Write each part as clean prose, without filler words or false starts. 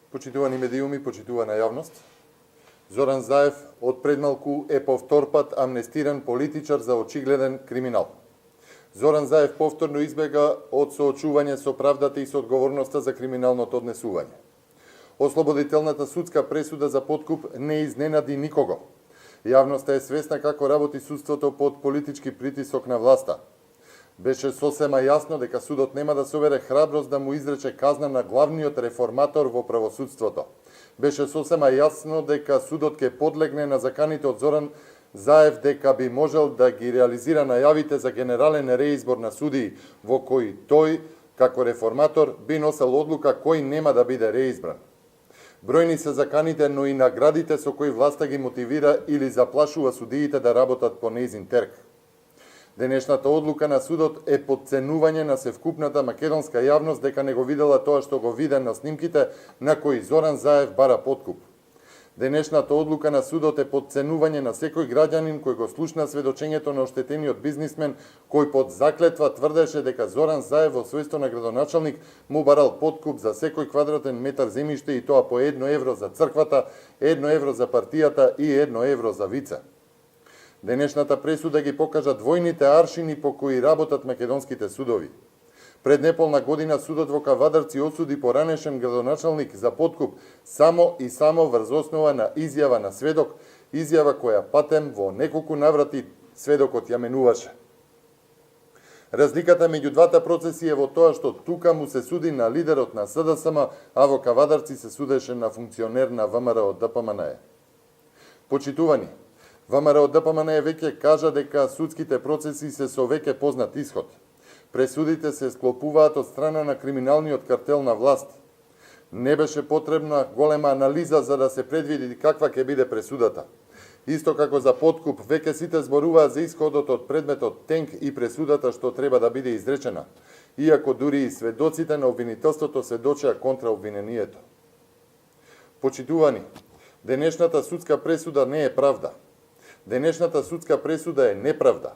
Почитувани медиуми, почитувана јавност, Зоран Заев од предмалку е повторпат амнестиран политичар за очигледен криминал. Зоран Заев повторно избега од соочување со правдата и со одговорноста за криминалното однесување. Ослободителната судска пресуда за подкуп не изненади никого. Јавноста е свесна како работи судството под политички притисок на власта. Беше сосема јасно дека судот нема да собере храброст да му изрече казна на главниот реформатор во правосудството. Беше сосема јасно дека судот ќе подлегне на заканите од Зоран Заев дека би можел да ги реализира најавите за генерален реизбор на судии, во кој тој, како реформатор, би носел одлука кој нема да биде реизбран. Бројни се заканите, но и наградите со кои власта ги мотивира или заплашува судиите да работат по нејзин терк. Денешната одлука на судот е подценување на севкупната македонска јавност дека не го видела тоа што го виде на снимките на кои Зоран Заев бара подкуп. Денешната одлука на судот е подценување на секој граѓанин кој го слушна сведочењето на оштетениот бизнисмен кој под заклетва тврдеше дека Зоран Заев во својство на градоначалник му барал подкуп за секој квадратен метар земјиште и тоа по 1 евро за црквата, 1 евро за партијата и 1 евро за вице. Денешната пресуда ги покажа двојните аршини по кои работат македонските судови. Пред неполна година судот во Кавадарци осуди поранешен градоначалник за подкуп само и само врз основа на изјава на сведок, изјава која патем во неколку наврати сведокот ја менуваше. Разликата меѓу двата процеси е во тоа што тука му се суди на лидерот на СДСМ, а во Кавадарци се судеше на функционер на ВМРО ДПМНЕ. Почитувани, ВМРО ДПМНЕ веќе кажа дека судските процеси се со веќе познат исход. Пресудите се склопуваат од страна на криминалниот картел на власт. Не беше потребна голема анализа за да се предвиди каква ќе биде пресудата. Исто како за подкуп, веќе сите зборуваат за исходот од предметот тенк и пресудата што треба да биде изречена, иако дури и сведоците на обвинителството сведочеа контра обвинението. Почитувани, денешната судска пресуда не е правда. Денешната судска пресуда е неправда.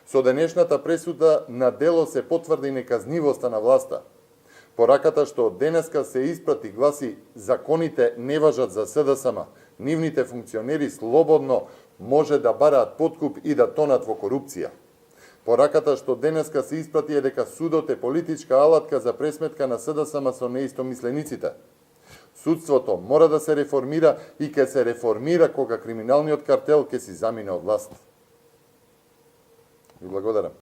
Со денешната пресуда на дело се потврди неказнивоста на власта. Пораката што од денеска се испрати гласи законите не важат за СДСМ, нивните функционери слободно може да бараат подкуп и да тонат во корупција. Пораката што денеска се испрати е дека судот е политичка алатка за пресметка на СДСМ со неистомислениците. Судството мора да се реформира и ќе се реформира кога криминалниот картел ќе си замине од власт. Ви благодарам.